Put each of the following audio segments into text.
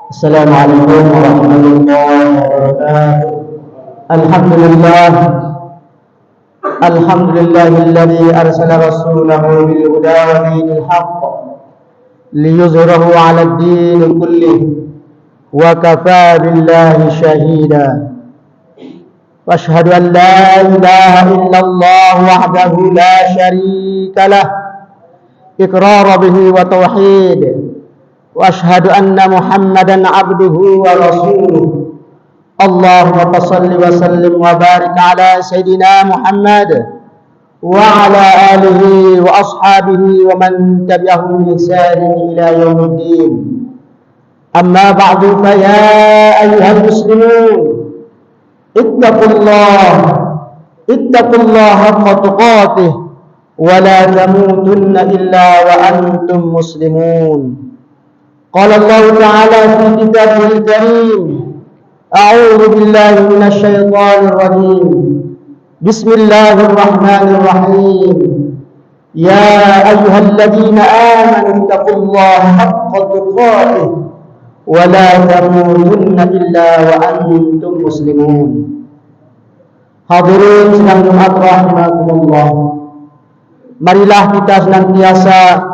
السلام عليكم ورحمة الله وبركاته. الحمد لله الذي أرسل رسوله بالهدى ودين الحق ليظهره على الدين كله وكفى بالله شهيدا. وأشهد أن لا إله إلا الله وحده لا شريك له إقرار به وتوحيد. وأشهد أن محمدا عبده ورسوله. اللهم صل وسلم وبارك على سيدنا محمد وعلى آله وأصحابه ومن تبعهم بإحسان إلى يوم الدين. أما بعد، فيا أيها المسلمون اتقوا الله حق تقاته ولا تموتن إلا وأنتم مسلمون. قال الله تعالى في كتابه الكريم: أعوذ بالله من الشيطان الرجيم. بسم الله الرحمن الرحيم. يا أيها الذين آمنوا اتقوا الله حق تقاته ولا تموتن إلا وأنتم مسلمون. Hadirin sidang Jumat rahimakumullah, marilah kita senantiasa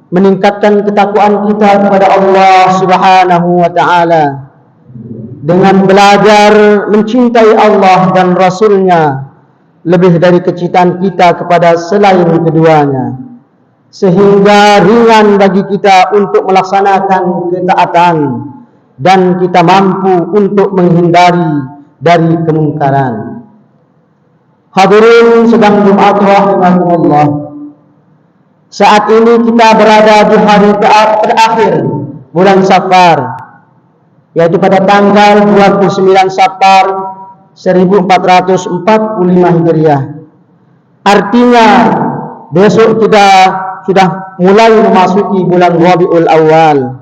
meningkatkan ketakwaan kita kepada Allah Subhanahu wa ta'ala dengan belajar mencintai Allah dan Rasul-Nya lebih dari kecintaan kita kepada selain keduanya, sehingga ringan bagi kita untuk melaksanakan ketaatan dan kita mampu untuk menghindari dari kemungkaran. Hadirin sedang Jumat rahimakumullah, saat ini kita berada di hari terakhir bulan Safar, yaitu pada tanggal 29 Safar 1445 Hijriah. Artinya besok kita sudah mulai memasuki bulan Rabiul Awal,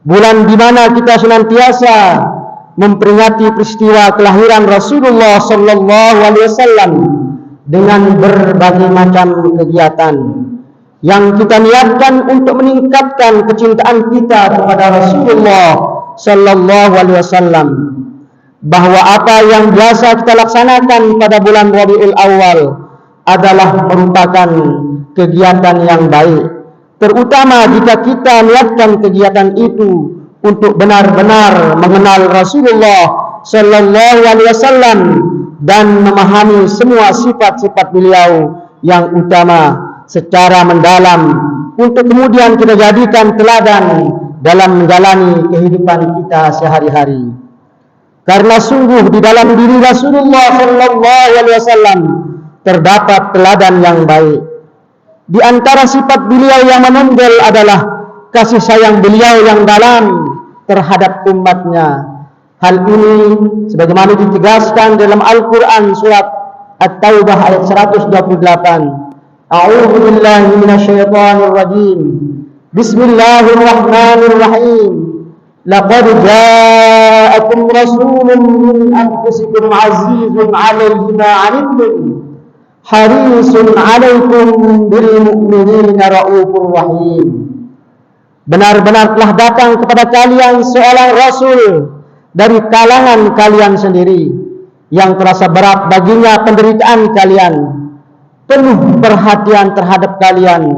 bulan di mana kita senantiasa memperingati peristiwa kelahiran Rasulullah sallallahu alaihi wasallam dengan berbagai macam kegiatan yang kita niatkan untuk meningkatkan kecintaan kita kepada Rasulullah sallallahu alaihi wasallam, bahwa apa yang biasa kita laksanakan pada bulan Rabiul Awal adalah merupakan kegiatan yang baik, terutama jika kita niatkan kegiatan itu untuk benar-benar mengenal Rasulullah sallallahu alaihi wasallam dan memahami semua sifat-sifat beliau yang utama secara mendalam, untuk kemudian kita jadikan teladan dalam menjalani kehidupan kita sehari-hari. Karena sungguh di dalam diri Rasulullah sallallahu alaihi wasallam terdapat teladan yang baik. Di antara sifat beliau yang menonjol adalah kasih sayang beliau yang dalam terhadap umatnya. Hal ini sebagaimana ditegaskan dalam Al-Quran surat At-Taubah ayat 128. A'udzu billahi minasyaitonir rajim. Bismillahirrahmanirrahim. Laqad ja'akum rasulun min anfusikum 'azizun 'alaihi ma 'anittum harisun 'alaikum bil mu'minina raufur rahim. Benar-benar telah datang kepada kalian seorang rasul dari kalangan kalian sendiri yang terasa berat baginya penderitaan kalian, penuh perhatian terhadap kalian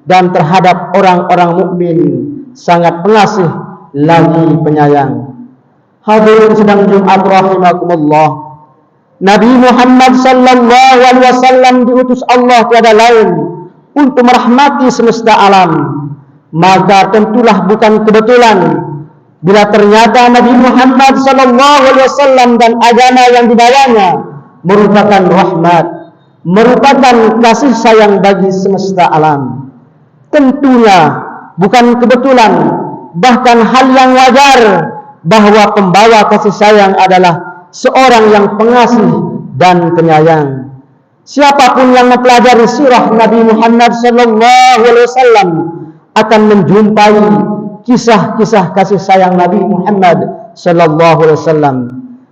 dan terhadap orang-orang mukmin, sangat pengasih lagi penyayang. Hadirin sedang Jumat rahimakumullah, Nabi Muhammad sallallahu alaihi wasallam diutus Allah tiada lain untuk merahmati semesta alam. Maka tentulah bukan kebetulan bila ternyata Nabi Muhammad sallallahu alaihi wasallam dan agama yang dibawanya merupakan rahmat, merupakan kasih sayang bagi semesta alam. Tentunya bukan kebetulan, bahkan hal yang wajar, bahwa pembawa kasih sayang adalah seorang yang pengasih dan penyayang. Siapapun yang mempelajari sirah Nabi Muhammad sallallahu alaihi wasallam akan menjumpai kisah-kisah kasih sayang Nabi Muhammad sallallahu alaihi wasallam.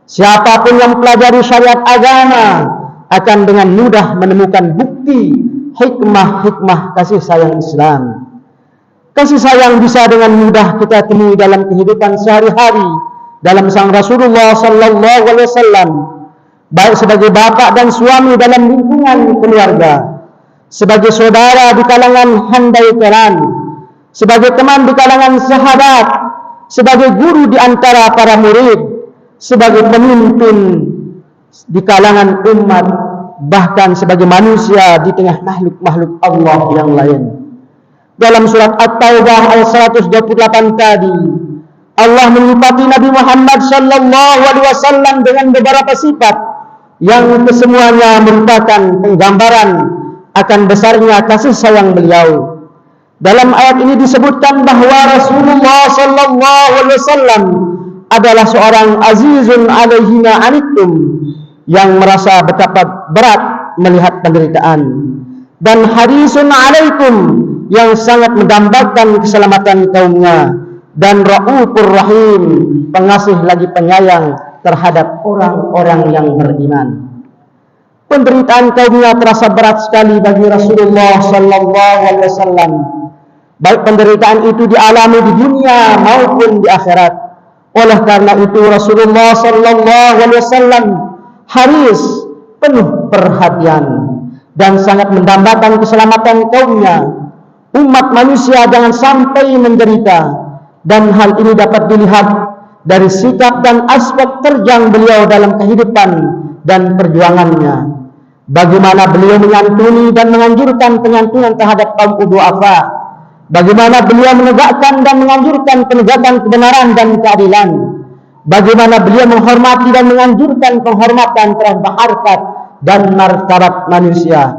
Siapapun yang mempelajari syariat agama akan dengan mudah menemukan bukti hikmah-hikmah kasih sayang Islam. Kasih sayang bisa dengan mudah kita temui dalam kehidupan sehari-hari dalam sang Rasulullah sallallahu alaihi wasallam, baik sebagai bapak dan suami dalam lingkungan keluarga, sebagai saudara di kalangan handai telan, sebagai teman di kalangan sahabat, sebagai guru di antara para murid, sebagai pemimpin di kalangan umat, bahkan sebagai manusia di tengah makhluk-makhluk Allah yang lain. Dalam surat At-Taubah ayat 128 tadi, Allah menyifati Nabi Muhammad sallallahu alaihi wasallam dengan beberapa sifat yang kesemuanya merupakan penggambaran akan besarnya kasih sayang beliau. Dalam ayat ini disebutkan bahwa Rasulullah sallallahu alaihi wasallam adalah seorang azizun alaihi ma anittum, yang merasa betapa berat melihat penderitaan, dan harisun alaikum, yang sangat mendambakan keselamatan kaumnya, dan raufur rahim, pengasih lagi penyayang terhadap orang-orang yang beriman. Penderitaan kaumnya terasa berat sekali bagi Rasulullah sallallahu alaihi wasallam, baik penderitaan itu dialami di dunia maupun di akhirat. Oleh karena itu Rasulullah sallallahu alaihi wasallam haris, penuh perhatian, dan sangat mendambakan keselamatan kaumnya, umat manusia jangan sampai menderita. Dan hal ini dapat dilihat dari sikap dan aspek terjang beliau dalam kehidupan dan perjuangannya. Bagaimana beliau menyantuni dan menganjurkan penyantunan terhadap kaum du'afa, bagaimana beliau menegakkan dan menganjurkan penegakan kebenaran dan keadilan, bagaimana beliau menghormati dan menganjurkan penghormatan terhadap harkat dan martabat manusia,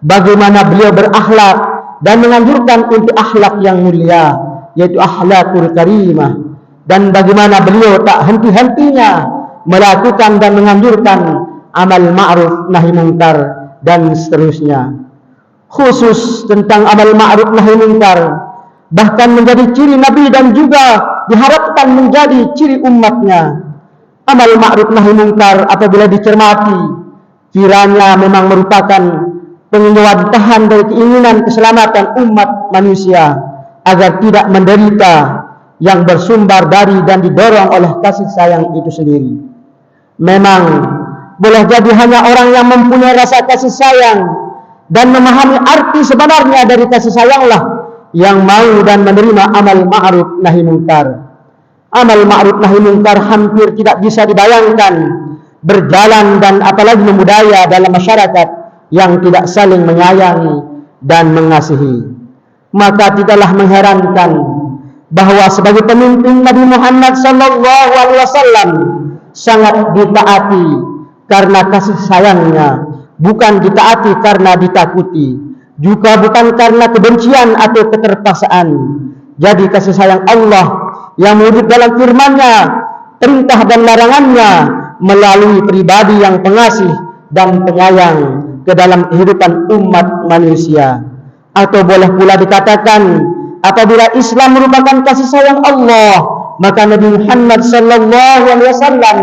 bagaimana beliau berakhlak dan menganjurkan untuk akhlak yang mulia, yaitu akhlakul karimah, dan bagaimana beliau tak henti-hentinya melakukan dan menganjurkan amal ma'ruf nahi munkar dan seterusnya. Khusus tentang amal ma'ruf nahi munkar bahkan menjadi ciri Nabi dan juga diharapkan menjadi ciri umatnya. Amal ma'ruf nahi munkar apabila dicermati, kiranya memang merupakan penyewantahan dari keinginan keselamatan umat manusia agar tidak menderita, yang bersumber dari dan didorong oleh kasih sayang itu sendiri. Memang boleh jadi hanya orang yang mempunyai rasa kasih sayang dan memahami arti sebenarnya dari kasih sayanglah yang mau dan menerima amal ma'ruf nahi munkar. Amal ma'ruf nahi munkar hampir tidak bisa dibayangkan berjalan dan apalagi membudaya dalam masyarakat yang tidak saling menyayangi dan mengasihi. Maka tidaklah mengherankan bahwa sebagai pemimpin Nabi Muhammad sallallahu alaihi wasallam sangat ditaati karena kasih sayangnya, bukan ditaati karena ditakuti, juga bukan karena kebencian atau keterpaksaan. Jadi kasih sayang Allah yang wujud dalam firman-Nya, perintah dan larangannya melalui pribadi yang pengasih dan penyayang ke dalam kehidupan umat manusia. Atau boleh pula dikatakan, apabila Islam merupakan kasih sayang Allah, maka Nabi Muhammad sallallahu alaihi wasallam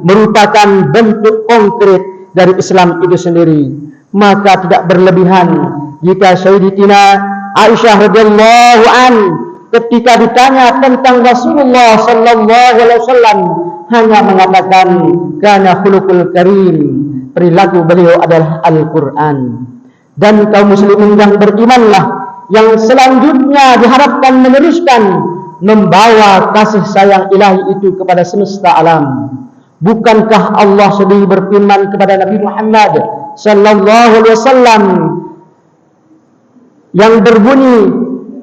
merupakan bentuk konkret dari Islam itu sendiri. Maka tidak berlebihan jika Sayyidatina Aisyah radhiyallahu an ketika ditanya tentang Rasulullah sallallahu alaihi wasallam hanya mengatakan kana khuluqul karim, perilaku beliau adalah Al-Qur'an. Dan kaum muslimin yang berimanlah yang selanjutnya diharapkan meneruskan membawa kasih sayang ilahi itu kepada semesta alam. Bukankah Allah sendiri berfirman kepada Nabi Muhammad sallallahu alaihi wasallam yang berbunyi,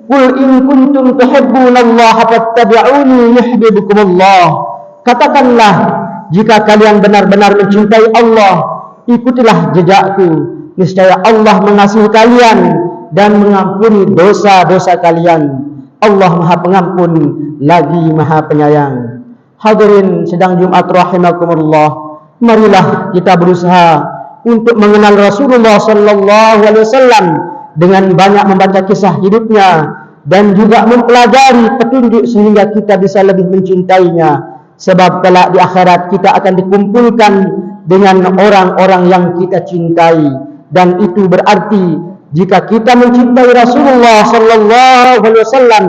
"Qul in kuntum tuhibbunallaha fattabi'uni yuhibbukumullah." Katakanlah, jika kalian benar-benar mencintai Allah, ikutilah jejakku, niscaya Allah mengasihi kalian dan mengampuni dosa-dosa kalian. Allah Maha Pengampun lagi Maha Penyayang. Hadirin sidang Jumat rahimakumullah, marilah kita berusaha untuk mengenal Rasulullah sallallahu alaihi wasallam dengan banyak membaca kisah hidupnya dan juga mempelajari petunjuk sehingga kita bisa lebih mencintainya. Sebab kelak di akhirat kita akan dikumpulkan dengan orang-orang yang kita cintai, dan itu berarti Jika kita mencintai Rasulullah sallallahu alaihi wasallam,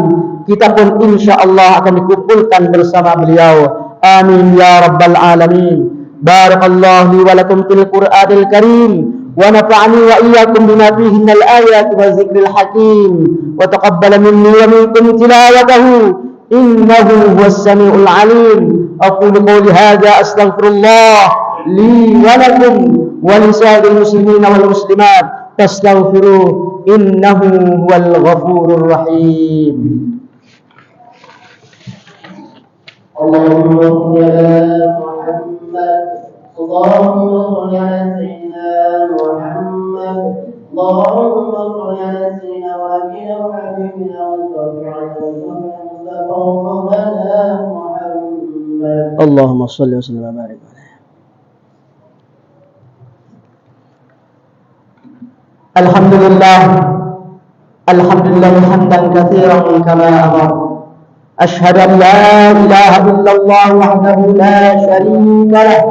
kita pun insyaallah akan dikumpulkan bersama beliau. Amin ya rabbal alamin. Barakallahu li wa lakum fil Qur'anil Karim wa nafa'ani wa iyyakum bima fihi minal ayati wa dzikril hakim wa taqabbala minni wa minkum tilawatahu innahu huwas samiul alim. Aqulu qawli hadza astaghfirullah li wa lakum wa lisa'iril muslimin wal muslimat fastaghfiruh innahu huwal ghafurur rahim. Allahumma salli ala Muhammad, Allahumma salli ala sayyidina Muhammad, Allahumma salli ala sayyidina wa nabiyina wa habibina wa Mustafa wa maulana Muhammad. Allahumma salli wa sallim wa barik alaihi. Alhamdulillah, alhamdulillah hamdan katsiran kama amara. Ashhadu an la ilaha illallah wahdahu la syarika lah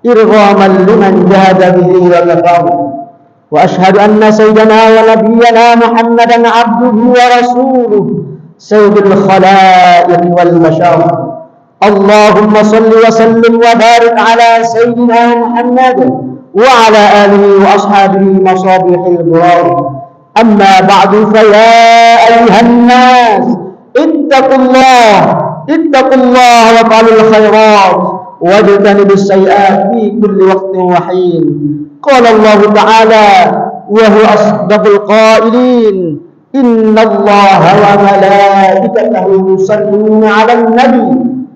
irghaman liman jahada bihi wa kafara. Wa ashhadu anna sayyidana wa nabiyyana Muhammadan abduhu wa rasuluhu sayyidul khalaiq wal bashar. Allahumma salli wa sallim wa barik ala sayyidina Muhammad wa ala alihi wa ashabihi masabihil burar. Amma ba'du fa ya ayyuhan nas ittaqullah wa fa'alul khairat wajtanibus sayyi'at fi kulli waqtin wa hin. Qala Allah ta'ala wa huwa asdaqul qailin innallaha wa malaikatahu yusalluna 'alan nabi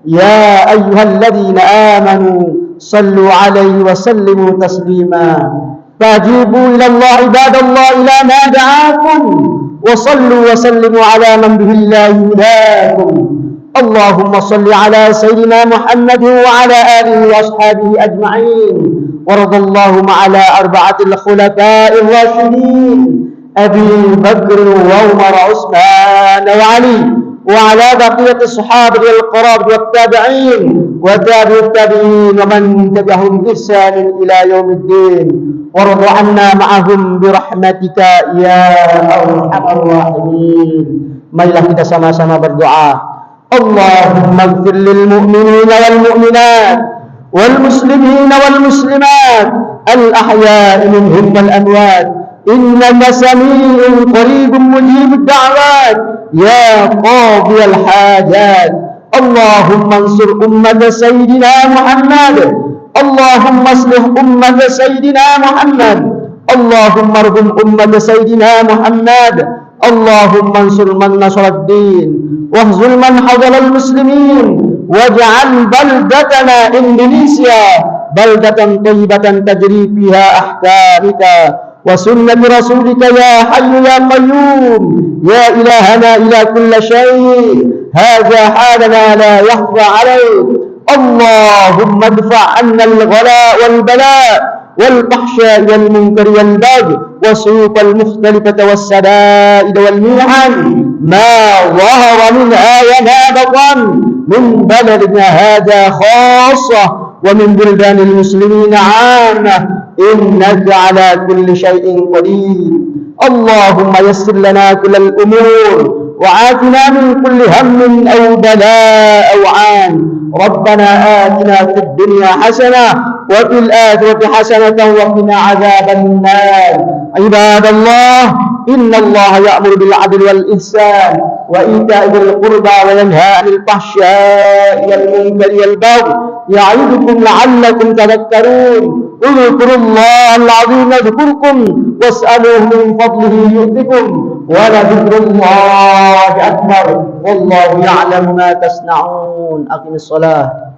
ya ayyuhalladzina amanu sallu 'alaihi wa sallimu taslima. Fajibu ila Allah ibadallah ila ma da'akum وصلوا وسلموا على من به الله هداكم. اللهم صل على سيدنا محمد وعلى آله وأصحابه أجمعين. وارض اللهم على أربعة الخلفاء الراشدين أبي بكر وعمر وعثمان وعلي وعلى بقية الصحابة القرابة والتابعين وتابع التابعين ومن تبعهم بإحسان إلى يوم الدين. وارض عنا معهم برahmatik ya arhamar rahimin. Marilah kita sama-sama berdoa. Allahumma ighfir lil mu'minina wal mu'minat wal muslimina wal muslimat al ahya'i minhum wal amwat innaka sami'un qaribun mujibud da'wat ya qadiyal hajat. Allahumma ansur ummat sayyidina Muhammad. اللهم اصلح أمة سيدنا محمد. اللهم ارحم أمة سيدنا محمد. اللهم انصر من نصر الدين واخذل من حضر المسلمين واجعل بلدتنا إندونيسيا بلدة طيبة تجري فيها أحكامك وسنة رسولك يا حي يا قيوم يا إلهنا إلى كل شيء. هذا حالنا لا يخفى عليك. اللهم ادفع عنا الغلاء والبلاء والفحشاء والمنكر والبغي والسوق المختلفة والسدائد والمحن ما ظهر منها وما بطن من بلدنا هذا خاصة ومن بلدان المسلمين عامة إنك على كل شيء قدير. اللهم يسر لنا كل الأمور وعافنا من كل هم أو بلاء أو عان. ربنا آتنا في الدنيا حسنة وفي الآخرة حسنة وقنا عذاب النار. عباد الله إن الله يأمر بالعدل والإحسان وإيتاء ذي القربى وينهى عن الفحشاء والمنكر والبغي يعظكم لعلكم تذكرون. اذكروا الله العظيم يذكركم واسألوه من فضله يؤتكم ولذكر الله أكبر والله يعلم ما تصنعون. أقم الصلاة.